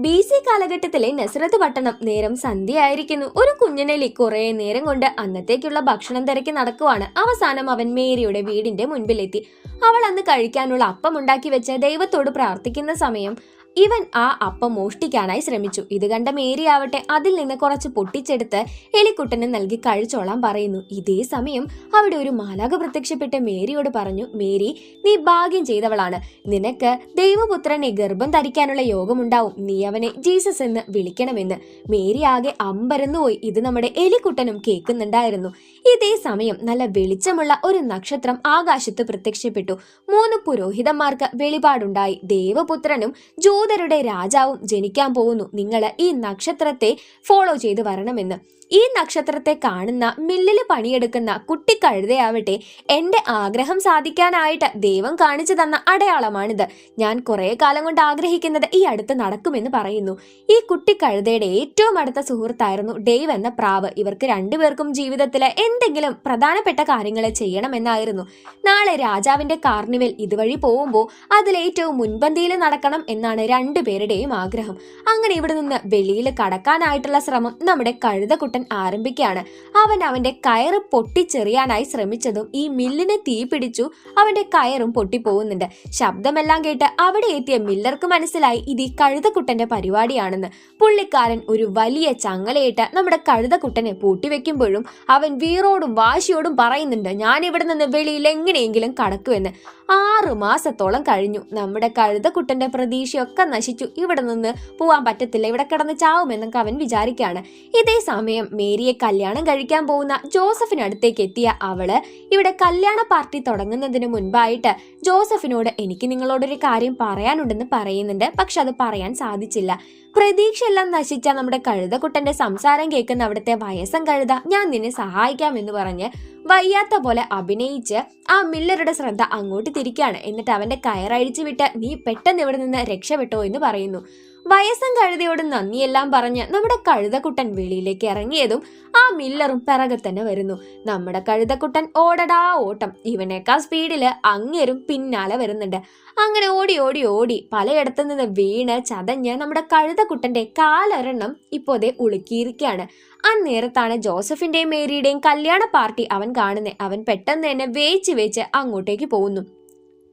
BC കാലഘട്ടത്തിലെ നസ്രത്ത് പട്ടണം നേരം സന്ധ്യയായിരിക്കുന്നു. ഒരു കുഞ്ഞനെലി കുറെ നേരം കൊണ്ട് അന്നത്തേക്കുള്ള ഭക്ഷണം തിരക്കി നടക്കുവാണ്. അവസാനം അവൻ മേരിയുടെ വീടിന്റെ മുൻപിലെത്തി. അവൾ അന്ന് കഴിക്കാനുള്ള അപ്പം ഉണ്ടാക്കി വെച്ച് ദൈവത്തോട് പ്രാർത്ഥിക്കുന്ന സമയം ഇവൻ ആ അപ്പം മോഷ്ടിക്കാനായി ശ്രമിച്ചു. ഇത് കണ്ട മേരി ആവട്ടെ അതിൽ നിന്ന് കുറച്ച് പൊട്ടിച്ചെടുത്ത് എലിക്കുട്ടന് നൽകി കഴിച്ചോളാൻ പറയുന്നു. ഇതേ സമയം അവിടെ ഒരു മാലാഖ പ്രത്യക്ഷപ്പെട്ട് മേരിയോട് പറഞ്ഞു, മേരി, നീ ഭാഗ്യം ചെയ്തവളാണ്. നിനക്ക് ദൈവപുത്രനെ ഗർഭം ധരിക്കാനുള്ള യോഗമുണ്ടാവും. നീ അവനെ ജീസസ് എന്ന് വിളിക്കണമെന്ന്. മേരി ആകെ അമ്പരന്നുപോയി. ഇത് നമ്മുടെ എലിക്കുട്ടനും കേൾക്കുന്നുണ്ടായിരുന്നു. ഇതേ സമയം നല്ല വെളിച്ചമുള്ള ഒരു നക്ഷത്രം ആകാശത്ത് പ്രത്യക്ഷപ്പെട്ടു. 3 പുരോഹിതന്മാർക്ക് വെളിപാടുണ്ടായി. ദേവപുത്രനും ജൂതരുടെ രാജാവും ജനിക്കാൻ പോകുന്നു. നിങ്ങൾ ഈ നക്ഷത്രത്തെ ഫോളോ ചെയ്ത് വരണമെന്ന്. ഈ നക്ഷത്രത്തെ കാണുന്ന മില്ലിൽ പണിയെടുക്കുന്ന കുട്ടിക്കഴുതയാവട്ടെ എന്റെ ആഗ്രഹം സാധിക്കാനായിട്ട് ദൈവം കാണിച്ചു തന്ന അടയാളമാണിത്. ഞാൻ കുറെ കാലം കൊണ്ട് ആഗ്രഹിക്കുന്നത് ഈ അടുത്ത് നടക്കുമെന്ന് പറയുന്നു. ഈ കുട്ടിക്കഴുതയുടെ ഏറ്റവും അടുത്ത സുഹൃത്തായിരുന്നു ഡേവ് എന്ന പ്രാവ്. ഇവർക്ക് രണ്ടുപേർക്കും ജീവിതത്തിലെ എന്തെങ്കിലും പ്രധാനപ്പെട്ട കാര്യങ്ങൾ ചെയ്യണമെന്നായിരുന്നു. നാളെ രാജാവിന്റെ കാർണിവൽ ഇതുവഴി പോകുമ്പോൾ അതിലേറ്റവും മുൻപന്തിയിൽ നടക്കണം എന്നാണ് രണ്ടുപേരുടെയും ആഗ്രഹം. അങ്ങനെ ഇവിടെ നിന്ന് വെളിയിൽ കടക്കാനായിട്ടുള്ള ശ്രമം നമ്മുടെ കഴുതക്കുട്ടൻ ആരംഭിക്കുകയാണ്. അവൻ അവന്റെ കയറ് പൊട്ടിച്ചെറിയാനായി ശ്രമിച്ചതും ഈ മില്ലിനെ തീ പിടിച്ചു. അവന്റെ കയറും പൊട്ടിപ്പോകുന്നുണ്ട്. ശബ്ദമെല്ലാം കേട്ട് അവിടെ എത്തിയ മില്ലർക്ക് മനസ്സിലായി ഇത് ഈ കഴുതക്കുട്ടന്റെ പരിപാടിയാണെന്ന്. പുള്ളിക്കാരൻ ഒരു വലിയ ചങ്ങലയിട്ട് നമ്മുടെ കഴുതക്കുട്ടനെ പൂട്ടിവെക്കുമ്പോഴും അവൻ വീറോടും വാശിയോടും പറയുന്നുണ്ട്, ഞാൻ ഇവിടെ നിന്ന് വെളിയിൽ എങ്ങനെയെങ്കിലും കടക്കുമെന്ന്. 6 മാസത്തോളം കഴിഞ്ഞു. നമ്മുടെ കഴുതക്കുട്ടന്റെ പ്രതീക്ഷയൊക്കെ നശിച്ചു. ഇവിടെ നിന്ന് പോവാൻ പറ്റത്തില്ല, ഇവിടെ കിടന്ന് ചാവുമെന്നൊക്കെ അവൻ വിചാരിക്കുകയാണ്. ഇതേ സമയം മേരിയെ കല്യാണം കഴിക്കാൻ പോകുന്ന ജോസഫിനടുത്തേക്ക് എത്തിയ അവള് ഇവിടെ കല്യാണ പാർട്ടി തുടങ്ങുന്നതിന് മുൻപായിട്ട് ജോസഫിനോട് എനിക്ക് നിങ്ങളോടൊരു കാര്യം പറയാനുണ്ടെന്ന് പറയുന്നുണ്ട്. പക്ഷെ അത് പറയാൻ സാധിച്ചില്ല. പ്രതീക്ഷയെല്ലാം നശിച്ച നമ്മുടെ കഴുതക്കുട്ടന്റെ സംസാരം കേൾക്കുന്ന അവിടുത്തെ വയസ്സം കഴുത ഞാൻ നിന്നെ സഹായിക്കാമെന്ന് പറഞ്ഞ് വയ്യാത്ത പോലെ അഭിനയിച്ച് ആ മില്ലറുടെ ശ്രദ്ധ അങ്ങോട്ട് തിരിക്കുകയാണ്. എന്നിട്ട് അവന്റെ കയറഴിച്ചു വിട്ട് നീ പെട്ടെന്ന് ഇവിടെ നിന്ന് രക്ഷപ്പെട്ടോ എന്ന് പറയുന്നു. വയസ്സം കഴുതയോട് നന്ദിയെല്ലാം പറഞ്ഞ് നമ്മുടെ കഴുതക്കുട്ടൻ വെളിയിലേക്ക് ഇറങ്ങിയതും ആ മില്ലറും പിറകെ തന്നെ വരുന്നു. നമ്മുടെ കഴുതക്കുട്ടൻ ഓടടാ ഓട്ടം. ഇവനേക്കാൾ സ്പീഡില് അങ്ങേരും പിന്നാലെ വരുന്നുണ്ട്. അങ്ങനെ ഓടി ഓടി ഓടി പലയിടത്തു നിന്ന് വീണ് ചതഞ്ഞ് നമ്മുടെ കഴുതക്കുട്ടന്റെ കാലൊരെണ്ണം ഇപ്പോഴേ ഉളുക്കിയിരിക്കുകയാണ്. അന്നേരത്താണ് ജോസഫിന്റെയും മേരിയുടെയും കല്യാണ പാർട്ടി അവൻ കാണുന്നത്. അവൻ പെട്ടെന്ന് തന്നെ വേച്ച് അങ്ങോട്ടേക്ക് പോകുന്നു.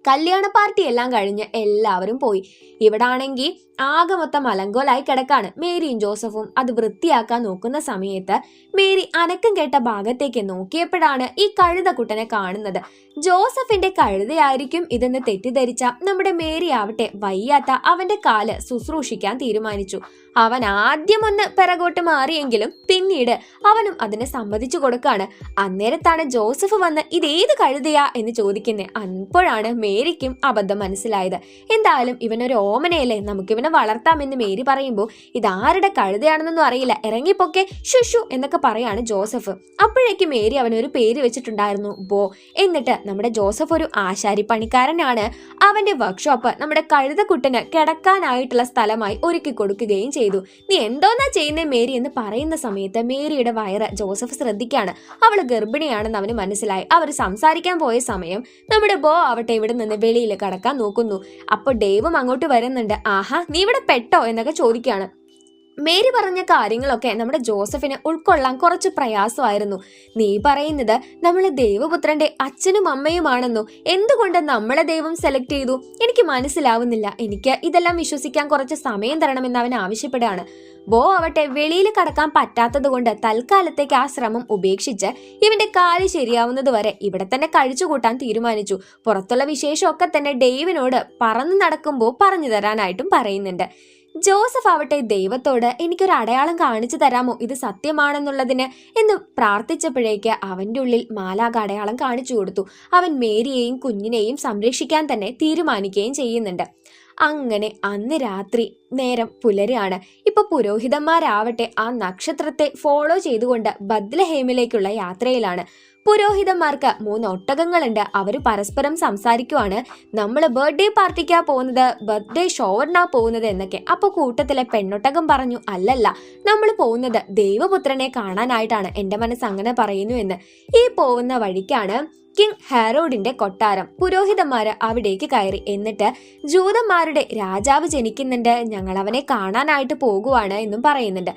കല്യാണ പാർട്ടി എല്ലാം കഴിഞ്ഞ് എല്ലാവരും പോയി. ഇവിടെ ആണെങ്കിൽ ആകെ മൊത്തം അലങ്കോലായി കിടക്കാണ്. മേരിയും ജോസഫും അത് വൃത്തിയാക്കാൻ നോക്കുന്ന സമയത്ത് മേരി അനക്കം കേട്ട ഭാഗത്തേക്ക് നോക്കിയപ്പോഴാണ് ഈ കഴുതക്കുട്ടനെ കാണുന്നത്. ജോസഫിന്റെ കഴുതയായിരിക്കും ഇതെന്ന് തെറ്റിദ്ധരിച്ച നമ്മുടെ മേരി ആവട്ടെ വയ്യാത്ത അവന്റെ കാല് ശുശ്രൂഷിക്കാൻ തീരുമാനിച്ചു. അവൻ ആദ്യം ഒന്ന് പിറകോട്ട് മാറിയെങ്കിലും പിന്നീട് അവനും അതിനെ സമ്മതിച്ചു കൊടുക്കാണ്. അന്നേരത്താണ് ജോസഫ് വന്ന് ഇതേത് കഴുതയാ എന്ന് ചോദിക്കുന്നത്. അപ്പോഴാണ് മേരിക്കും അബദ്ധം മനസ്സിലായത്. എന്തായാലും ഇവനൊരു ഓമനയല്ലേ, നമുക്കിവനെ വളർത്താമെന്ന് മേരി പറയുമ്പോൾ ഇതാരുടെ കഴുതയാണെന്നൊന്നും അറിയില്ല, ഇറങ്ങിപ്പൊക്കെ ശുഷു എന്നൊക്കെ പറയാണ് ജോസഫ്. അപ്പോഴേക്കും മേരി അവനൊരു പേര് വെച്ചിട്ടുണ്ടായിരുന്നു, ബോ. എന്നിട്ട് നമ്മുടെ ജോസഫ് ഒരു ആശാരി പണിക്കാരനാണ്. അവന്റെ വർക്ക്ഷോപ്പ് നമ്മുടെ കഴുതക്കുട്ടന് കിടക്കാനായിട്ടുള്ള സ്ഥലമായി ഒരുക്കി കൊടുക്കുകയും ചെയ്തു. നീ എന്തോന്നാ ചെയ്യുന്നേ മേരി എന്ന് പറയുന്ന സമയത്ത് മേരിയുടെ വയറ് ജോസഫ് ശ്രദ്ധിക്കാണ്. അവള് ഗർഭിണിയാണെന്ന് അവന് മനസ്സിലായി. അവർ സംസാരിക്കാൻ പോയ സമയം നമ്മുടെ ബോ ആവട്ടെ ഇവിടെ നിന്ന് വെളിയിൽ കടക്കാൻ നോക്കുന്നു. അപ്പൊ ഡേവും അങ്ങോട്ട് വരുന്നുണ്ട്. ആഹാ, നീ ഇവിടെ പെട്ടോ എന്നൊക്കെ ചോദിക്കുകയാണ്. മേരി പറഞ്ഞ കാര്യങ്ങളൊക്കെ നമ്മുടെ ജോസഫിന് ഉൾക്കൊള്ളാൻ കുറച്ച് പ്രയാസമായിരുന്നു. നീ പറയുന്നത് നമ്മളെ ദൈവപുത്രന്റെ അച്ഛനും അമ്മയുമാണെന്നോ? എന്തുകൊണ്ട് നമ്മളെ ദൈവം സെലക്ട് ചെയ്തു? എനിക്ക് മനസ്സിലാവുന്നില്ല. എനിക്ക് ഇതെല്ലാം വിശ്വസിക്കാൻ കുറച്ച് സമയം തരണമെന്ന് അവൻ ആവശ്യപ്പെടുകയാണ്. ബോ ആവട്ടെ വെളിയിൽ കടക്കാൻ പറ്റാത്തത് കൊണ്ട് തൽക്കാലത്തേക്ക് ആ ശ്രമം ഉപേക്ഷിച്ച് ഇവന്റെ കാല് ശരിയാവുന്നത് വരെ ഇവിടെ തന്നെ കഴിച്ചുകൂട്ടാൻ തീരുമാനിച്ചു. പുറത്തുള്ള വിശേഷമൊക്കെ തന്നെ ഡേവിനോട് പറന്നു നടക്കുമ്പോൾ പറഞ്ഞു തരാനായിട്ടും പറയുന്നുണ്ട്. ജോസഫ് ആവട്ടെ ദൈവത്തോട് എനിക്കൊരു അടയാളം കാണിച്ചു തരാമോ, ഇത് സത്യമാണെന്നുള്ളതിന് എന്ന് പ്രാർത്ഥിച്ചപ്പോഴേക്ക് അവന്റെ ഉള്ളിൽ മാലാഖ അടയാളം കാണിച്ചു കൊടുത്തു. അവൻ മേരിയെയും കുഞ്ഞിനെയും സംരക്ഷിക്കാൻ തന്നെ തീരുമാനിക്കുകയും ചെയ്യുന്നുണ്ട്. അങ്ങനെ അന്ന് രാത്രി നേരം പുലരാണ്. ഇപ്പൊ പുരോഹിതന്മാരാവട്ടെ ആ നക്ഷത്രത്തെ ഫോളോ ചെയ്തുകൊണ്ട് ബത്ലഹേമിലേക്കുള്ള യാത്രയിലാണ്. പുരോഹിതന്മാർക്ക് 3 ഒട്ടകങ്ങളുണ്ട്. അവര് പരസ്പരം സംസാരിക്കുവാണ്, നമ്മള് ബർത്ത്ഡേ പാർട്ടിക്കാ പോകുന്നത്, ബർത്ത്ഡേ ഷോറിനാ പോകുന്നത് എന്നൊക്കെ. അപ്പൊ കൂട്ടത്തിലെ പെണ്ണൊട്ടകം പറഞ്ഞു, അല്ലല്ല, നമ്മൾ പോകുന്നത് ദൈവപുത്രനെ കാണാനായിട്ടാണ്, എന്റെ മനസ്സ് അങ്ങനെ പറയുന്നു എന്ന്. ഈ പോകുന്ന വഴിക്കാണ് കിങ് ഹാരോഡിന്റെ കൊട്ടാരം. പുരോഹിതന്മാര് അവിടേക്ക് കയറി. എന്നിട്ട് ജൂതന്മാരുടെ രാജാവ് ജനിക്കുന്നുണ്ട്, ഞങ്ങൾ അവനെ കാണാനായിട്ട് പോകുവാണ് എന്നും പറയുന്നുണ്ട്.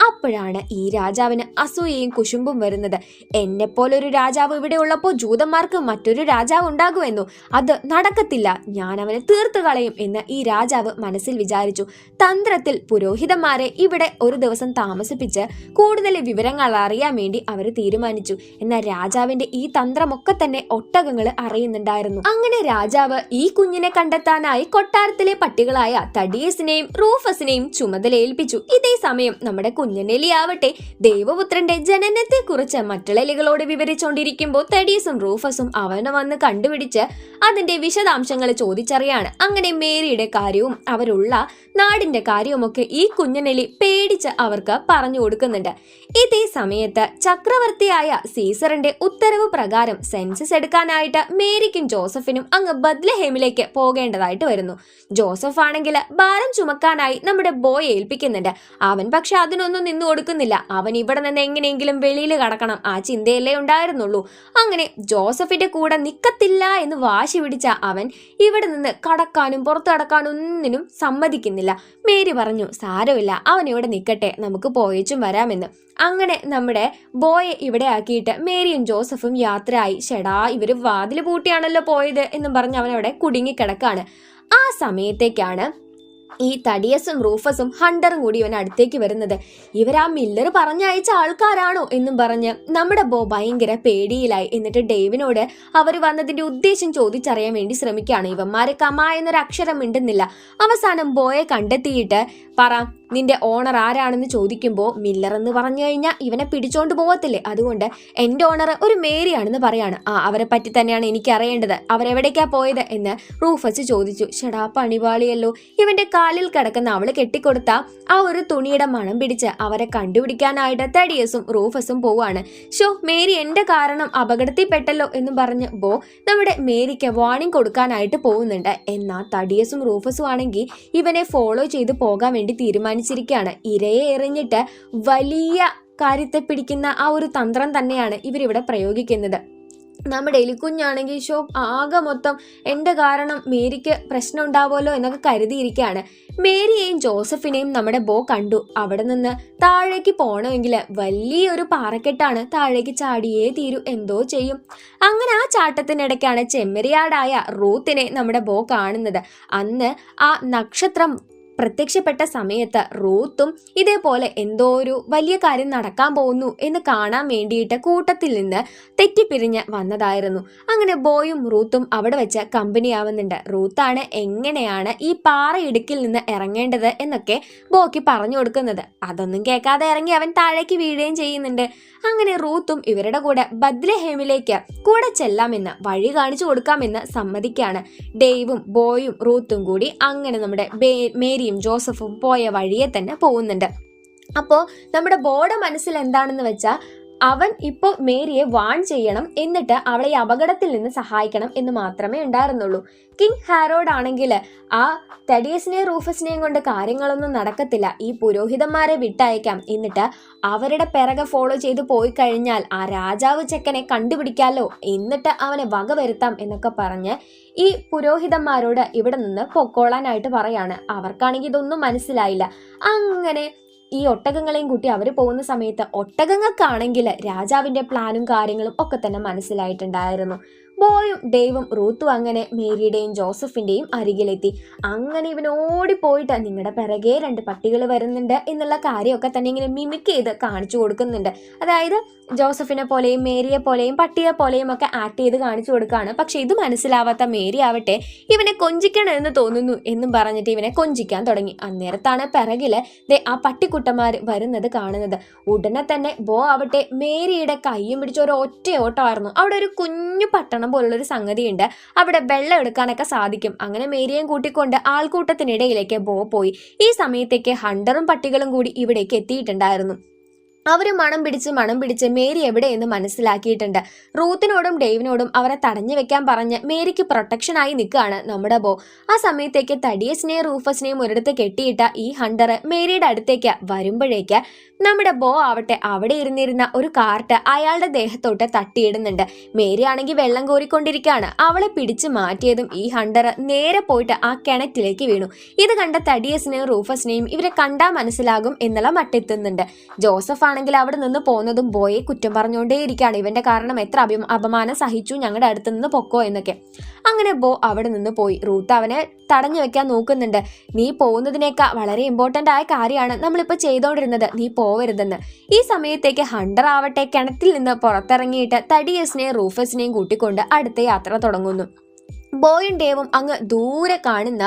അപ്പോഴാണ് ഈ രാജാവിന് അസൂയയും കുശുമ്പും വരുന്നത്. എന്നെപ്പോലൊരു രാജാവ് ഇവിടെ ഉള്ളപ്പോൾ ജൂതന്മാർക്ക് മറ്റൊരു രാജാവ് ഉണ്ടാകുമെന്നോ? അത് നടക്കത്തില്ല, ഞാൻ അവനെ തീർത്തു കളയും എന്ന് ഈ രാജാവ് മനസ്സിൽ വിചാരിച്ചു. തന്ത്രത്തിൽ പുരോഹിതന്മാരെ ഇവിടെ ഒരു ദിവസം താമസിപ്പിച്ച് കൂടുതൽ വിവരങ്ങൾ അറിയാൻ വേണ്ടി അവർ തീരുമാനിച്ചു. എന്നാൽ രാജാവിന്റെ ഈ തന്ത്രമൊക്കെ തന്നെ ഒട്ടകങ്ങൾ അറിയുന്നുണ്ടായിരുന്നു. അങ്ങനെ രാജാവ് ഈ കുഞ്ഞിനെ കണ്ടെത്താനായി കൊട്ടാരത്തിലെ പട്ടികളായ തഡിയസിനെയും റൂഫസിനെയും ചുമതലയേൽപ്പിച്ചു. ഇതേ സമയം നമ്മുടെ കുഞ്ഞനെലി ആവട്ടെ ദൈവപുത്രന്റെ ജനനത്തെ കുറിച്ച് മറ്റുള്ള എലികളോട് വിവരിച്ചുകൊണ്ടിരിക്കുമ്പോൾ തഡിയസും റൂഫസും അവനെ വന്ന് കണ്ടുപിടിച്ച് അതിന്റെ വിശദാംശങ്ങൾ ചോദിച്ചറിയാണ്. അങ്ങനെ മേരിയുടെ കാര്യവും അവരുള്ള നാടിന്റെ കാര്യവുമൊക്കെ ഈ കുഞ്ഞനെലി പേടിച്ച് അവർക്ക് പറഞ്ഞു കൊടുക്കുന്നുണ്ട്. ഇതേ സമയത്ത് ചക്രവർത്തിയായ സീസറിന്റെ ഉത്തരവ് പ്രകാരം സെൻസസ് എടുക്കാനായിട്ട് മേരിക്കും ജോസഫിനും അങ്ങ് ബത്ലഹേമിലേക്ക് പോകേണ്ടതായിട്ട് വരുന്നു. ജോസഫ് ആണെങ്കിൽ ഭാരം ചുമക്കാനായി നമ്മുടെ ബോയെ ഏൽപ്പിക്കുന്നുണ്ട്. അവൻ പക്ഷെ അതിനൊന്നും നിന്നു കൊടുക്കുന്നില്ല. അവൻ ഇവിടെ നിന്ന് എങ്ങനെയെങ്കിലും വെളിയിൽ കടക്കണം, ആ ചിന്തയല്ലേ ഉണ്ടായിരുന്നുള്ളൂ. അങ്ങനെ ജോസഫിന്റെ കൂടെ നിക്കത്തില്ല എന്ന് വാശി പിടിച്ച അവൻ ഇവിടെ നിന്ന് കടക്കാനും പുറത്തു കടക്കാനും ഒന്നിനും സമ്മതിക്കുന്നില്ല. മേരി പറഞ്ഞു, സാരമില്ല, അവൻ ഇവിടെ നിൽക്കട്ടെ, നമുക്ക് പോയേച്ചും വരാമെന്ന്. അങ്ങനെ നമ്മുടെ ബോയെ ഇവിടെ ആക്കിയിട്ട് മേരിയും ജോസഫും യാത്രയായി. ഷെടാ, ഇവര് വാതിൽ പൂട്ടിയാണല്ലോ പോയത് എന്നും പറഞ്ഞ് അവൻ അവിടെ കുടുങ്ങിക്കിടക്കാണ്. ആ സമയത്തേക്കാണ് ഈ തഡിയസും റൂഫസും ഹണ്ടറും കൂടി ഇവൻ അടുത്തേക്ക് വരുന്നത്. ഇവരാ മില്ലർ പറഞ്ഞയച്ച ആൾക്കാരാണോ എന്നും പറഞ്ഞ് നമ്മുടെ ബോ ഭയങ്കര പേടിയിലായി. എന്നിട്ട് ഡേവിനോട് അവർ വന്നതിന്റെ ഉദ്ദേശം ചോദിച്ചറിയാൻ വേണ്ടി ശ്രമിക്കുകയാണ്. ഇവന്മാരെ കമ എന്നൊരു അക്ഷരം മിണ്ടുന്നില്ല. അവസാനം ബോയെ കണ്ടെത്തിയിട്ട് പറ, നിന്റെ ഓണർ ആരാണെന്ന് ചോദിക്കുമ്പോൾ മില്ലർ എന്ന് പറഞ്ഞു കഴിഞ്ഞാൽ ഇവനെ പിടിച്ചോണ്ട് പോകത്തില്ലേ, അതുകൊണ്ട് എന്റെ ഓണർ ഒരു മേരിയാണെന്ന് പറയാണ്. അവരെ പറ്റി തന്നെയാണ് എനിക്ക് അറിയേണ്ടത്, അവരെവിടേക്കാ പോയത് എന്ന് റൂഫസ് ചോദിച്ചു. ഷെടാ, പണിപാളിയല്ലോ. ഇവന്റെ കാലിൽ കിടക്കുന്ന അവള് കെട്ടിക്കൊടുത്ത ആ ഒരു തുണിയുടെ മണം പിടിച്ച് അവരെ കണ്ടുപിടിക്കാനായിട്ട് തഡിയസും റൂഫസും പോവാണ്. മേരി എന്റെ കാരണം അപകടത്തിൽപ്പെട്ടല്ലോ എന്ന് പറഞ്ഞ് ബോ നമ്മുടെ മേരിക്ക് വാണിംഗ് കൊടുക്കാനായിട്ട് പോകുന്നുണ്ട്. എന്നാൽ തഡിയസും റൂഫസും ആണെങ്കിൽ ഇവനെ ഫോളോ ചെയ്ത് പോകാൻ വേണ്ടി തീരുമാനിച്ചിരിക്കുകയാണ്. ഇരയെ എറിഞ്ഞിട്ട് വലിയ കാര്യത്തെ പിടിക്കുന്ന ആ ഒരു തന്ത്രം തന്നെയാണ് ഇവരിവിടെ പ്രയോഗിക്കുന്നത്. നമ്മുടെ എലിക്കുഞ്ഞാണെങ്കിൽ ആകെ മൊത്തം എന്റെ കാരണം മേരിക്ക് പ്രശ്നം ഉണ്ടാവുമല്ലോ എന്നൊക്കെ കരുതിയിരിക്കുകയാണ്. മേരിയെയും ജോസഫിനെയും നമ്മുടെ ബോ കണ്ടു. അവിടെ നിന്ന് താഴേക്ക് പോകണമെങ്കിൽ വലിയൊരു പാറക്കെട്ടാണ്, താഴേക്ക് ചാടിയേ തീരൂ, എന്തോ ചെയ്യും. അങ്ങനെ ആ ചാട്ടത്തിനിടയ്ക്കാണ് ചെമ്മരിയാടായ റൂത്തിനെ നമ്മുടെ ബോ കാണുന്നത്. അന്ന് ആ നക്ഷത്രം പ്രത്യക്ഷപ്പെട്ട സമയത്ത് റൂത്തും ഇതേപോലെ എന്തോ ഒരു വലിയ കാര്യം നടക്കാൻ പോകുന്നു എന്ന് കാണാൻ വേണ്ടിയിട്ട് കൂട്ടത്തിൽ നിന്ന് തെറ്റിപ്പിരിഞ്ഞ് വന്നതായിരുന്നു. അങ്ങനെ ബോയും റൂത്തും അവിടെ വെച്ച് കമ്പനിയാവുന്നുണ്ട്. റൂത്താണ് എങ്ങനെയാണ് ഈ പാറയിടുക്കിൽ നിന്ന് ഇറങ്ങേണ്ടത് എന്നൊക്കെ ബോയ്ക്ക് പറഞ്ഞു കൊടുക്കുന്നത്. അതൊന്നും കേൾക്കാതെ ഇറങ്ങി അവൻ താഴേക്ക് വീഴുകയും ചെയ്യുന്നുണ്ട്. അങ്ങനെ റൂത്തും ഇവരുടെ കൂടെ ബത്ലഹേമിലേക്ക് കൂടെ ചെല്ലാമെന്ന്, വഴി കാണിച്ചു കൊടുക്കാമെന്ന് സമ്മതിക്കാണ്. ഡേവും ബോയും റൂത്തും കൂടി അങ്ങനെ നമ്മുടെ മേരിയും ജോസഫും പോയ വഴിയെ തന്നെ പോകുന്നുണ്ട്. അപ്പോൾ നമ്മുടെ ബോയുടെ മനസ്സിൽ എന്താണെന്ന് വെച്ചാൽ അവൻ ഇപ്പോൾ മേരിയെ വാൺ ചെയ്യണം, എന്നിട്ട് അവളെ ഈ അപകടത്തിൽ നിന്ന് സഹായിക്കണം എന്ന് മാത്രമേ ഉണ്ടായിരുന്നുള്ളൂ. കിങ് ഹാരോഡ് ആണെങ്കിൽ ആ തഡിയസിനെയും റൂഫസിനെയും കൊണ്ട് കാര്യങ്ങളൊന്നും നടക്കത്തില്ല, ഈ പുരോഹിതന്മാരെ വിട്ടയക്കാം, എന്നിട്ട് അവരുടെ പിറകെ ഫോളോ ചെയ്ത് പോയി കഴിഞ്ഞാൽ ആ രാജാവ് ചെക്കനെ കണ്ടുപിടിക്കാലോ, എന്നിട്ട് അവനെ വകവരുത്താം എന്നൊക്കെ പറഞ്ഞ് ഈ പുരോഹിതന്മാരോട് ഇവിടെ നിന്ന് പൊക്കോളാനായിട്ട് പറയാണ്. അവർക്കാണെങ്കിൽ ഇതൊന്നും മനസ്സിലായില്ല. അങ്ങനെ ഈ ഒട്ടകങ്ങളെയും കൂട്ടി അവർ പോകുന്ന സമയത്ത് ഒട്ടകങ്ങൾക്കാണെങ്കിൽ രാജാവിന്റെ പ്ലാനും കാര്യങ്ങളും ഒക്കെ തന്നെ മനസ്സിലായിട്ടുണ്ടായിരുന്നു. ബോയും ഡേവും റൂത്തും അങ്ങനെ മേരിയുടെയും ജോസഫിന്റെയും അരികിലെത്തി. അങ്ങനെ ഇവൻ ഓടിപ്പോയിട്ട് നിങ്ങളുടെ പിറകെ 2 പട്ടികൾ വരുന്നുണ്ട് എന്നുള്ള കാര്യമൊക്കെ തന്നെ ഇങ്ങനെ മിമിക് ചെയ്ത് കാണിച്ചു കൊടുക്കുന്നുണ്ട്. അതായത് ജോസഫിനെ പോലെയും മേരിയെ പോലെയും പട്ടിയെ പോലെയും ഒക്കെ ആക്ട് ചെയ്ത് കാണിച്ചു കൊടുക്കുകയാണ്. പക്ഷെ ഇത് മനസ്സിലാവാത്ത മേരി ആവട്ടെ ഇവനെ കൊഞ്ചിക്കണം എന്ന് തോന്നുന്നു എന്നും പറഞ്ഞിട്ട് ഇവനെ കൊഞ്ചിക്കാൻ തുടങ്ങി. അന്നേരത്താണ് പിറകില് ആ പട്ടിക്കുട്ടന്മാർ വരുന്നത് കാണുന്നത്. ഉടനെ തന്നെ ബോ ആവട്ടെ മേരിയുടെ കൈയും പിടിച്ച ഒരു ഒറ്റ ഓട്ടമായിരുന്നു. അവിടെ ഒരു കുഞ്ഞു പട്ടണം പോലുള്ളൊരു സംഗതിയുണ്ട്, അവിടെ വെള്ളം എടുക്കാനൊക്കെ സാധിക്കും. അങ്ങനെ മേരിയെയും കൂട്ടിക്കൊണ്ട് ആൾക്കൂട്ടത്തിനിടയിലേക്ക് ബോ പോയി. ഈ സമയത്തേക്ക് ഹണ്ടറും പട്ടികളും കൂടി ഇവിടേക്ക് എത്തിയിട്ടുണ്ടായിരുന്നു. അവര് മണം പിടിച്ച് മേരി എവിടെയെന്ന് മനസ്സിലാക്കിയിട്ടുണ്ട്. റൂത്തിനോടും ഡേവിനോടും അവരെ തടഞ്ഞു വെക്കാൻ പറഞ്ഞ് മേരിക്ക് പ്രൊട്ടക്ഷനായി നിൽക്കുകയാണ് നമ്മുടെ ബോ. ആ സമയത്തേക്ക് തഡിയസിനെയും റൂഫസിനെയും ഒരിടത്ത് കെട്ടിയിട്ട ഈ ഹണ്ടർ മേരിയുടെ അടുത്തേക്ക് വരുമ്പോഴേക്ക് നമ്മുടെ ബോ ആവട്ടെ അവിടെ ഇരുന്നിരുന്ന ഒരു കാർട്ട് അയാളുടെ ദേഹത്തോട്ട് തട്ടിയിടുന്നുണ്ട്. മേരി ആണെങ്കിൽ വെള്ളം കോരിക്കൊണ്ടിരിക്കുകയാണ്. അവളെ പിടിച്ചു മാറ്റിയതും ഈ ഹണ്ടർ നേരെ പോയിട്ട് ആ കിണറ്റിലേക്ക് വീണു. ഇത് കണ്ട തഡിയസിനെയും റൂഫസിനെയും ഇവരെ കണ്ടാൽ മനസ്സിലാകും എന്നുള്ള മട്ടെത്തുന്നുണ്ട്. ജോസഫ് ആണെങ്കിൽ അവിടെ നിന്ന് പോകുന്നതും ബോയെ കുറ്റം പറഞ്ഞുകൊണ്ടേയിരിക്കുകയാണ്. ഇവന്റെ കാരണം എത്ര അപമാനം സഹിച്ചു, ഞങ്ങളുടെ അടുത്ത് നിന്ന് പൊക്കോ എന്നൊക്കെ. അങ്ങനെ ബോ അവിടെ നിന്ന് പോയി. റൂത്ത് അവനെ തടഞ്ഞു വെക്കാൻ നോക്കുന്നുണ്ട്. നീ പോകുന്നതിനേക്കാൾ വളരെ ഇമ്പോർട്ടന്റ് ആയ കാര്യമാണ് നമ്മളിപ്പോ ചെയ്തോണ്ടിരുന്നത്, നീ പോവരുതെന്ന്. ഈ സമയത്തേക്ക് ഹണ്ടർ ആവട്ടെ കിണറ്റിൽ നിന്ന് പുറത്തിറങ്ങിയിട്ട് തഡിയസിനെയും റൂഫസിനെയും കൂട്ടിക്കൊണ്ട് അടുത്ത യാത്ര തുടങ്ങുന്നു. ബോയും ഡേവും അങ്ങ് ദൂരെ കാണുന്ന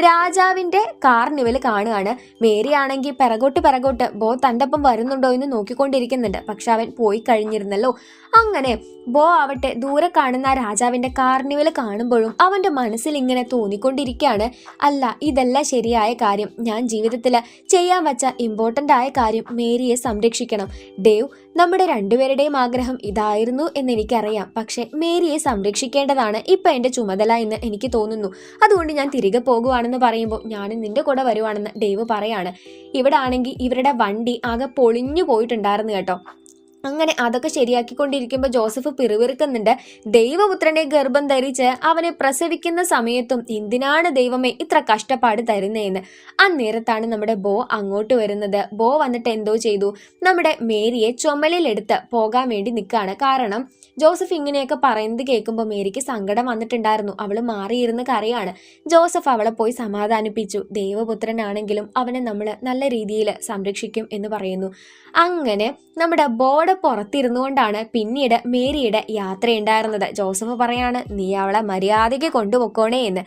രാജാവിന്റെ കാർണിവൽ കാണുകയാണ്. മേരി ആണെങ്കിൽ പിറകോട്ട് ബോ തൻ്റെ ഒപ്പം വരുന്നുണ്ടോ എന്ന് നോക്കിക്കൊണ്ടിരിക്കുന്നുണ്ട്. പക്ഷെ അവൻ പോയി കഴിഞ്ഞിരുന്നല്ലോ. അങ്ങനെ ബോ ആവട്ടെ ദൂരെ കാണുന്ന രാജാവിന്റെ കാർണിവൽ കാണുമ്പോഴും അവന്റെ മനസ്സിൽ ഇങ്ങനെ തോന്നിക്കൊണ്ടിരിക്കുകയാണ്, അല്ല ഇതല്ല ശരിയായ കാര്യം, ഞാൻ ജീവിതത്തിൽ ചെയ്യാൻ വച്ച ഇമ്പോർട്ടൻ്റ് ആയ കാര്യം മേരിയെ സംരക്ഷിക്കണം. ഡേവ്, നമ്മുടെ രണ്ടുപേരുടെയും ആഗ്രഹം ഇതായിരുന്നു എന്ന് എനിക്കറിയാം. പക്ഷെ മേരിയെ സംരക്ഷിക്കേണ്ടതാണ് ഇപ്പൊ എന്റെ ചുമതല എന്ന് എനിക്ക് തോന്നുന്നു. അതുകൊണ്ട് ഞാൻ തിരികെ പോകുവാണെന്ന് പറയുമ്പോൾ ഞാനും നിന്റെ കൂടെ വരുവാണെന്ന് ഡേവ് പറയാണ്. ഇവിടെ ആണെങ്കിൽ ഇവരുടെ വണ്ടി ആകെ പൊളിഞ്ഞു പോയിട്ടുണ്ടായിരുന്നു കേട്ടോ. അങ്ങനെ അതൊക്കെ ശരിയാക്കിക്കൊണ്ടിരിക്കുമ്പോൾ ജോസഫ് പിറുപിറുക്കുന്നുണ്ട്. ദൈവപുത്രനെ ഗർഭം ധരിച്ച് അവനെ പ്രസവിക്കുന്ന സമയത്തും എന്തിനാണ് ദൈവമേ ഇത്ര കഷ്ടപ്പാട് തരുന്നതെന്ന്. അന്നേരത്താണ് നമ്മുടെ ബോ അങ്ങോട്ട് വരുന്നത്. ബോ വന്നിട്ട് എന്തോ ചെയ്തു, നമ്മുടെ മേരിയെ ചുമലിലെടുത്ത് പോകാൻ വേണ്ടി നിൽക്കുകയാണ്. കാരണം ജോസഫ് ഇങ്ങനെയൊക്കെ പറയുന്നത് കേൾക്കുമ്പോൾ മേരിക്ക് സങ്കടം വന്നിട്ടുണ്ടായിരുന്നു. അവള് മാറിയിരുന്ന് കരയാണ്. ജോസഫ് അവളെ പോയി സമാധാനിപ്പിച്ചു. ദൈവപുത്രനാണെങ്കിലും അവനെ നമ്മൾ നല്ല രീതിയിൽ സംരക്ഷിക്കും എന്ന് പറയുന്നു. അങ്ങനെ നമ്മുടെ ബോർഡ് പുറത്തിരുന്നു കൊണ്ടാണ് പിന്നീട് മേരിയുടെ യാത്രയുണ്ടായിരുന്നത്. ജോസഫ് പറയാണ്, നീ അവളെ മര്യാദയ്ക്ക് കൊണ്ടുപോക്കോണേ എന്ന്.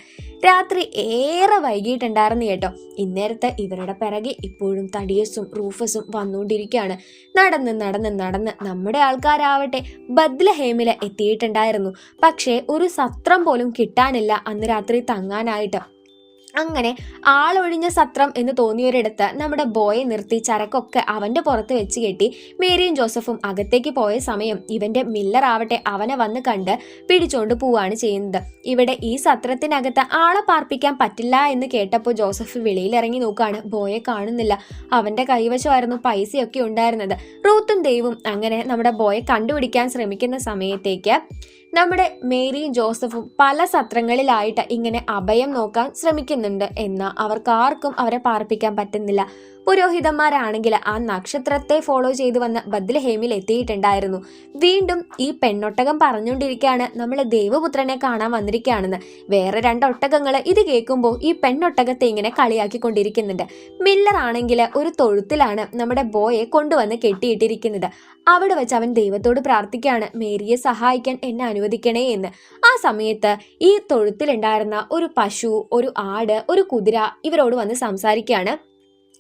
രാത്രി ഏറെ വൈകിട്ടുണ്ടായിരുന്നു കേട്ടോ. ഇന്നേരത്തെ ഇവരുടെ പിറകെ ഇപ്പോഴും തഡിയസും റൂഫസും വന്നുകൊണ്ടിരിക്കുകയാണ്. നടന്ന് നമ്മുടെ ആൾക്കാരാവട്ടെ ബത്ലഹേമില് എത്തിയിട്ടുണ്ടായിരുന്നു. പക്ഷേ ഒരു സത്രം പോലും കിട്ടാനില്ല അന്ന് രാത്രി തങ്ങാനായിട്ട്. അങ്ങനെ ആളൊഴിഞ്ഞ സത്രം എന്ന് തോന്നിയൊരിടത്ത് നമ്മുടെ ബോയെ നിർത്തി ചരക്കൊക്കെ അവന്റെ പുറത്ത് വെച്ച് കെട്ടി മേരിയും ജോസഫും അകത്തേക്ക് പോയ സമയം ഇവന്റെ മില്ലർ ആവട്ടെ അവനെ വന്ന് കണ്ട് പിടിച്ചോണ്ട് പോവാണ് ചെയ്യുന്നത്. ഇവിടെ ഈ സത്രത്തിനകത്ത് ആളെ പാർപ്പിക്കാൻ പറ്റില്ല എന്ന് കേട്ടപ്പോൾ ജോസഫ് വെളിയിലിറങ്ങി നോക്കാണ്. ബോയെ കാണുന്നില്ല. അവന്റെ കൈവശമായിരുന്നു പൈസയൊക്കെ ഉണ്ടായിരുന്നത്. റൂത്തും ദൈവും അങ്ങനെ നമ്മുടെ ബോയെ കണ്ടുപിടിക്കാൻ ശ്രമിക്കുന്ന സമയത്തേക്ക് നമ്മുടെ മേരിയും ജോസഫും പല സത്രങ്ങളിലായിട്ട് ഇങ്ങനെ അഭയം നോക്കാൻ ശ്രമിക്കുന്നുണ്ട്. എന്നാൽ അവർക്കാർക്കും അവരെ പാർപ്പിക്കാൻ പറ്റുന്നില്ല. പുരോഹിതന്മാരാണെങ്കിൽ ആ നക്ഷത്രത്തെ ഫോളോ ചെയ്ത് വന്ന് ബത്ലഹേമിൽ എത്തിയിട്ടുണ്ടായിരുന്നു. വീണ്ടും ഈ പെണ്ണൊട്ടകം പറഞ്ഞുകൊണ്ടിരിക്കുകയാണ്, നമ്മൾ ദൈവപുത്രനെ കാണാൻ വന്നിരിക്കുകയാണെന്ന്. വേറെ രണ്ടൊട്ടകങ്ങൾ ഇത് കേൾക്കുമ്പോൾ ഈ പെണ്ണൊട്ടകത്തെ ഇങ്ങനെ കളിയാക്കിക്കൊണ്ടിരിക്കുന്നുണ്ട്. മില്ലർ ആണെങ്കിൽ ഒരു തൊഴുത്തിലാണ് നമ്മുടെ ബോയെ കൊണ്ടുവന്ന് കെട്ടിയിട്ടിരിക്കുന്നത്. അവിടെ വെച്ച് അവൻ ദൈവത്തോട് പ്രാർത്ഥിക്കുകയാണ്, മേരിയെ സഹായിക്കാൻ എന്നെ അനുവദിക്കണേ എന്ന്. ആ സമയത്ത് ഈ തൊഴുത്തിലുണ്ടായിരുന്ന ഒരു പശു, ഒരു ആട്, ഒരു കുതിര ഇവരോട് വന്ന് സംസാരിക്കുകയാണ്.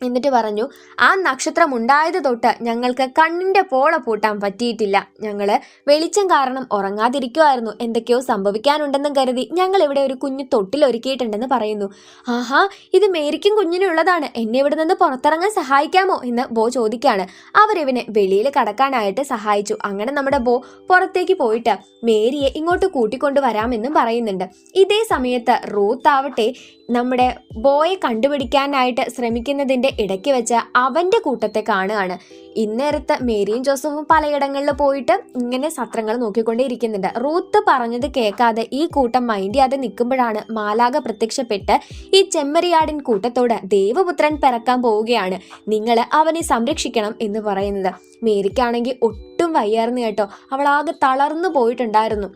എന്നിട്ട് പറഞ്ഞു, ആ നക്ഷത്രം ഉണ്ടായത് തൊട്ട് ഞങ്ങൾക്ക് കണ്ണിന്റെ പോള പൂട്ടാൻ പറ്റിയിട്ടില്ല. ഞങ്ങള് വെളിച്ചം കാരണം ഉറങ്ങാതിരിക്കുമായിരുന്നു. എന്തൊക്കെയോ സംഭവിക്കാനുണ്ടെന്നും കരുതി ഞങ്ങൾ ഇവിടെ ഒരു കുഞ്ഞു തൊട്ടിൽ ഒരുക്കിയിട്ടുണ്ടെന്ന് പറയുന്നു. ആഹാ, ഇത് മേരിക്കും കുഞ്ഞിനുള്ളതാണ്, എന്നെ ഇവിടെ നിന്ന് പുറത്തിറങ്ങാൻ സഹായിക്കാമോ എന്ന് ബോ ചോദിക്കുകയാണ്. അവരിവനെ വെളിയിൽ കടക്കാനായിട്ട് സഹായിച്ചു. അങ്ങനെ നമ്മുടെ ബോ പുറത്തേക്ക് പോയിട്ട് മേരിയെ ഇങ്ങോട്ട് കൂട്ടിക്കൊണ്ടുവരാമെന്നും പറയുന്നുണ്ട്. ഇതേ സമയത്ത് റൂത്ത് ആവട്ടെ നമ്മുടെ ബോയെ കണ്ടുപിടിക്കാനായിട്ട് ശ്രമിക്കുന്നതിന്റെ ഇടയ്ക്ക് വെച്ച് അവന്റെ കൂട്ടത്തെ കാണുകയാണ്. ഇന്നേരത്ത് മേരിയും ജോസഫും പലയിടങ്ങളിൽ പോയിട്ട് ഇങ്ങനെ സത്രങ്ങൾ നോക്കിക്കൊണ്ടേയിരിക്കുന്നുണ്ട്. റൂത്ത് പറഞ്ഞത് കേൾക്കാതെ ഈ കൂട്ടം മൈൻഡ് ചെയ്യാതെ നിൽക്കുമ്പോഴാണ് മാലാഖ പ്രത്യക്ഷപ്പെട്ട് ഈ ചെമ്മരിയാടിൻ കൂട്ടത്തോട് ദൈവപുത്രൻ പിറക്കാൻ പോവുകയാണ്, നിങ്ങൾ അവനെ സംരക്ഷിക്കണം എന്ന് പറയുന്നത്. മേരിക്കാണെങ്കിൽ ഒട്ടും വയ്യായിരുന്നു കേട്ടോ. അവളാകെ തളർന്നു പോയിട്ടുണ്ടായിരുന്നു.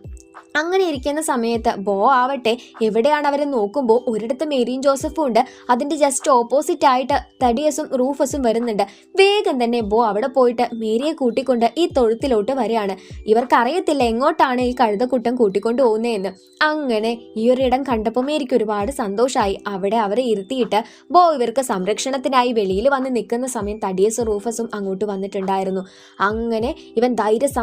അങ്ങനെ ഇരിക്കുന്ന സമയത്ത് ബോ ആവട്ടെ എവിടെയാണ് അവരെ നോക്കുമ്പോൾ ഒരിടത്ത് മേരിയും ജോസഫും ഉണ്ട്. അതിന്റെ ജസ്റ്റ് ഓപ്പോസിറ്റ് ആയിട്ട് തഡിയസും റൂഫസും വരുന്നുണ്ട്. വേഗം തന്നെ ബോ അവിടെ പോയിട്ട് മേരിയെ കൂട്ടിക്കൊണ്ട് ഈ തൊഴുത്തിലോട്ട് വരികയാണ്. ഇവർക്കറിയത്തില്ല എങ്ങോട്ടാണ് ഈ കഴുതക്കുട്ടം കൂട്ടിക്കൊണ്ട് പോകുന്നതെന്ന്. അങ്ങനെ ഈ ഒരിടം കണ്ടപ്പോൾ മേരിക്ക് ഒരുപാട് സന്തോഷമായി. അവിടെ അവരെ ഇരുത്തിയിട്ട് ബോ ഇവർക്ക് സംരക്ഷണത്തിനായി വെളിയിൽ വന്ന് നിൽക്കുന്ന സമയം തഡിയസും റൂഫസും അങ്ങോട്ട് വന്നിട്ടുണ്ടായിരുന്നു. അങ്ങനെ ഇവൻ ധൈര്യം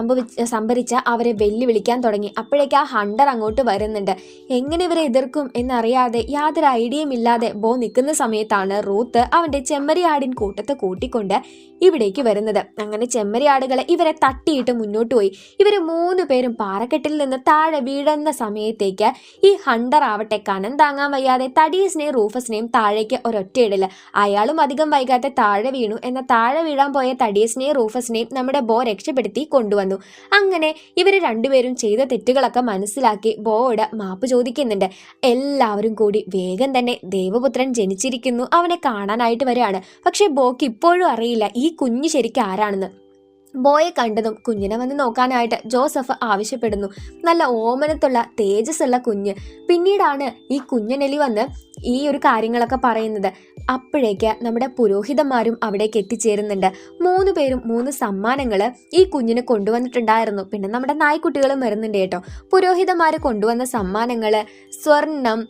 സംഭരിച്ച് അവരെ വെല്ലുവിളിക്കാൻ തുടങ്ങി. അപ്പോഴേക്ക് ആ ഹണ്ടർ അങ്ങോട്ട് വരുന്നുണ്ട്. എങ്ങനെ ഇവരെ എതിർക്കും എന്നറിയാതെ യാതൊരു ഐഡിയയും ഇല്ലാതെ ബോ നിൽക്കുന്ന സമയത്താണ് റൂത്ത് അവന്റെ ചെമ്മരിയാടിൻ കൂട്ടത്തെ കൂട്ടിക്കൊണ്ട് ഇവിടേക്ക് വരുന്നത്. അങ്ങനെ ചെമ്മരിയാടുകളെ ഇവരെ തട്ടിയിട്ട് മുന്നോട്ട് പോയി. ഇവര് 3 പേരും പാറക്കെട്ടിൽ നിന്ന് താഴെ വീഴുന്ന സമയത്തേക്ക് ഈ ഹണ്ടർ ആവട്ടെ കനം താങ്ങാൻ വയ്യാതെ തഡീസിനെയും റൂഫസിനെയും താഴേക്ക് ഒരൊറ്റയിടില്ല. അയാളും അധികം വൈകാതെ താഴെ വീണു. എന്നാൽ താഴെ വീഴാൻ പോയ തഡീസിനെയും റൂഫസിനെയും നമ്മുടെ ബോ രക്ഷപ്പെടുത്തി കൊണ്ടുവന്നു. അങ്ങനെ ഇവര് രണ്ടുപേരും ചെയ്ത തെറ്റുകളൊക്കെ മനസ്സിലാക്കി ബോയോട് മാപ്പ് ചോദിക്കുന്നുണ്ട്. എല്ലാവരും കൂടി വേഗം തന്നെ ദേവപുത്രൻ ജനിച്ചിരിക്കുന്നു, അവനെ കാണാനായിട്ട് വരികയാണ്. പക്ഷെ ബോക്ക് ഇപ്പോഴും അറിയില്ല ഈ കുഞ്ഞ് ശരിക്കും ആരാണെന്ന്. ബോയെ കണ്ടതും കുഞ്ഞിനെ വന്ന് നോക്കാനായിട്ട് ജോസഫ് ആവശ്യപ്പെടുന്നു. നല്ല ഓമനത്തുള്ള തേജസ്സുള്ള കുഞ്ഞ്. പിന്നീടാണ് ഈ കുഞ്ഞനെലി വന്ന് ഈ ഒരു കാര്യങ്ങളൊക്കെ പറയുന്നത്. അപ്പോഴേക്ക് നമ്മുടെ പുരോഹിതന്മാരും അവിടേക്ക് എത്തിച്ചേരുന്നുണ്ട്. 3 പേരും 3 സമ്മാനങ്ങൾ ഈ കുഞ്ഞിന് കൊണ്ടുവന്നിട്ടുണ്ടായിരുന്നു. പിന്നെ നമ്മുടെ നായ്ക്കുട്ടികളും വരുന്നുണ്ട് കേട്ടോ. പുരോഹിതന്മാർ കൊണ്ടുവന്ന സമ്മാനങ്ങൾ സ്വർണം,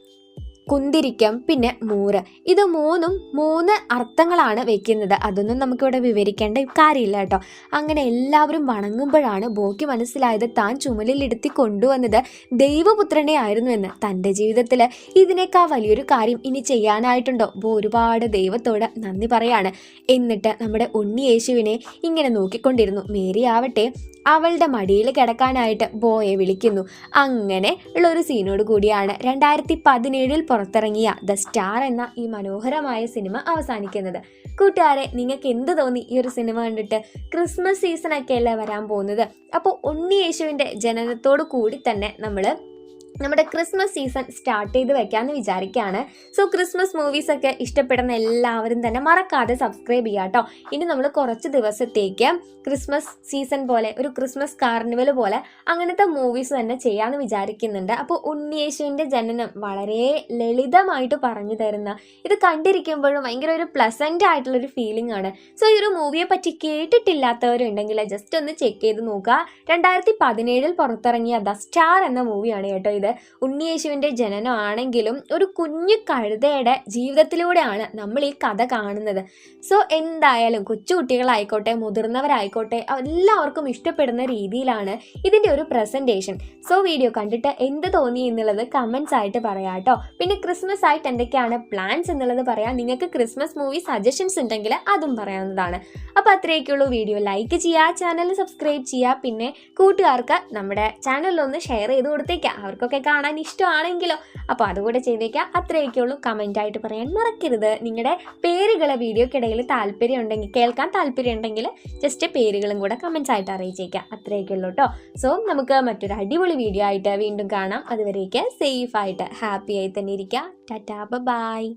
കുന്തിരിക്കം, പിന്നെ മൂറ്. ഇത് 3 അർത്ഥങ്ങളാണ് വെക്കുന്നത്. അതൊന്നും നമുക്കിവിടെ വിവരിക്കേണ്ട കാര്യമില്ല കേട്ടോ. അങ്ങനെ എല്ലാവരും വണങ്ങുമ്പോഴാണ് ബോയ്ക്ക് മനസ്സിലായത് താൻ ചുമലിലിടുത്തി കൊണ്ടുവന്നത് ദൈവപുത്രനെ ആയിരുന്നു എന്ന്. തൻ്റെ ജീവിതത്തിൽ ഇതിനേക്കാൾ വലിയൊരു കാര്യം ഇനി ചെയ്യാനായിട്ടുണ്ടോ? ബോ ഒരുപാട് ദൈവത്തോട് നന്ദി പറയാണ്. എന്നിട്ട് നമ്മുടെ ഉണ്ണി യേശുവിനെ ഇങ്ങനെ നോക്കിക്കൊണ്ടിരുന്നു. മേരി ആവട്ടെ അവളുടെ മടിയിൽ കിടക്കാനായിട്ട് ബോയെ വിളിക്കുന്നു. അങ്ങനെ ഉള്ളൊരു സീനോട് കൂടിയാണ് 2017 പുറത്തിറങ്ങിയ ദ സ്റ്റാർ എന്ന ഈ മനോഹരമായ സിനിമ അവസാനിക്കുന്നത്. കൂട്ടുകാരെ, നിങ്ങൾക്ക് എന്ത് തോന്നി ഈ ഒരു സിനിമ കണ്ടിട്ട്? ക്രിസ്മസ് സീസണൊക്കെ അല്ലേ വരാൻ പോകുന്നത്. അപ്പോൾ ഉണ്ണി യേശുവിൻ്റെ ജനനത്തോടു കൂടി തന്നെ നമ്മുടെ ക്രിസ്മസ് സീസൺ സ്റ്റാർട്ട് ചെയ്ത് വെക്കാമെന്ന് വിചാരിക്കുകയാണ്. സോ ക്രിസ്മസ് മൂവീസൊക്കെ ഇഷ്ടപ്പെടുന്ന എല്ലാവരും തന്നെ മറക്കാതെ സബ്സ്ക്രൈബ് ചെയ്യുക കേട്ടോ. ഇനി നമ്മൾ കുറച്ച് ദിവസത്തേക്ക് ക്രിസ്മസ് സീസൺ പോലെ ഒരു ക്രിസ്മസ് കാർണിവൽ പോലെ അങ്ങനത്തെ മൂവീസ് തന്നെ ചെയ്യാമെന്ന് വിചാരിക്കുന്നുണ്ട്. അപ്പോൾ ഉണ്ണിയേശുവിൻ്റെ ജനനം വളരെ ലളിതമായിട്ട് പറഞ്ഞു തരുന്ന, ഇത് കണ്ടിരിക്കുമ്പോഴും ഭയങ്കര ഒരു പ്ലസൻ്റ് ആയിട്ടുള്ളൊരു ഫീലിംഗ് ആണ്. സോ ഈ ഒരു മൂവിയെ പറ്റി കേട്ടിട്ടില്ലാത്തവരുണ്ടെങ്കിൽ ജസ്റ്റ് ഒന്ന് ചെക്ക് ചെയ്ത് നോക്കുക. 2017 പുറത്തിറങ്ങിയ ദ സ്റ്റാർ എന്ന മൂവിയാണ് കേട്ടോ ഇത്. ഉണ്ണിയേശുവിൻ്റെ ജനനം ആണെങ്കിലും ഒരു കുഞ്ഞു കഴുതയുടെ ജീവിതത്തിലൂടെയാണ് നമ്മൾ ഈ കഥ കാണുന്നത്. സോ എന്തായാലും കൊച്ചുകുട്ടികളായിക്കോട്ടെ മുതിർന്നവരായിക്കോട്ടെ എല്ലാവർക്കും ഇഷ്ടപ്പെടുന്ന രീതിയിലാണ് ഇതിൻ്റെ ഒരു പ്രസൻറ്റേഷൻ. സോ വീഡിയോ കണ്ടിട്ട് എന്ത് തോന്നി എന്നുള്ളത് കമൻസ് ആയിട്ട് പറയാം കേട്ടോ. പിന്നെ ക്രിസ്മസ് ആയിട്ട് എന്തൊക്കെയാണ് പ്ലാൻസ് എന്നുള്ളത് പറയാം. നിങ്ങൾക്ക് ക്രിസ്മസ് മൂവി സജഷൻസ് ഉണ്ടെങ്കിൽ അതും പറയാവുന്നതാണ്. അപ്പോൾ അത്രയൊക്കെയുള്ളൂ. വീഡിയോ ലൈക്ക് ചെയ്യുക, ചാനൽ സബ്സ്ക്രൈബ് ചെയ്യുക, പിന്നെ കൂട്ടുകാർക്ക് നമ്മുടെ ചാനലിലൊന്ന് ഷെയർ ചെയ്ത് കൊടുത്തേക്കാം. അവർക്കൊക്കെ കാണാൻ ഇഷ്ടമാണെങ്കിലോ. അപ്പോൾ അതുകൂടെ ചെയ്തേക്കാം. അത്രയൊക്കെയുള്ളൂ. കമൻ്റായിട്ട് പറയാൻ മറക്കരുത്. നിങ്ങളുടെ പേരുകൾ വീഡിയോക്കിടയിൽ താല്പര്യം ഉണ്ടെങ്കിൽ, കേൾക്കാൻ താല്പര്യം ഉണ്ടെങ്കിൽ ജസ്റ്റ് പേരുകളും കൂടെ കമൻസ് ആയിട്ട് അറിയിച്ചേക്കാം. അത്രയൊക്കെയുള്ളൂ കേട്ടോ. സോ നമുക്ക് മറ്റൊരു അടിപൊളി വീഡിയോ ആയിട്ട് വീണ്ടും കാണാം. അതുവരേക്ക് സേഫ് ആയിട്ട് ഹാപ്പി ആയി തന്നെ ഇരിക്കുക. ടാറ്റാ, ബൈ.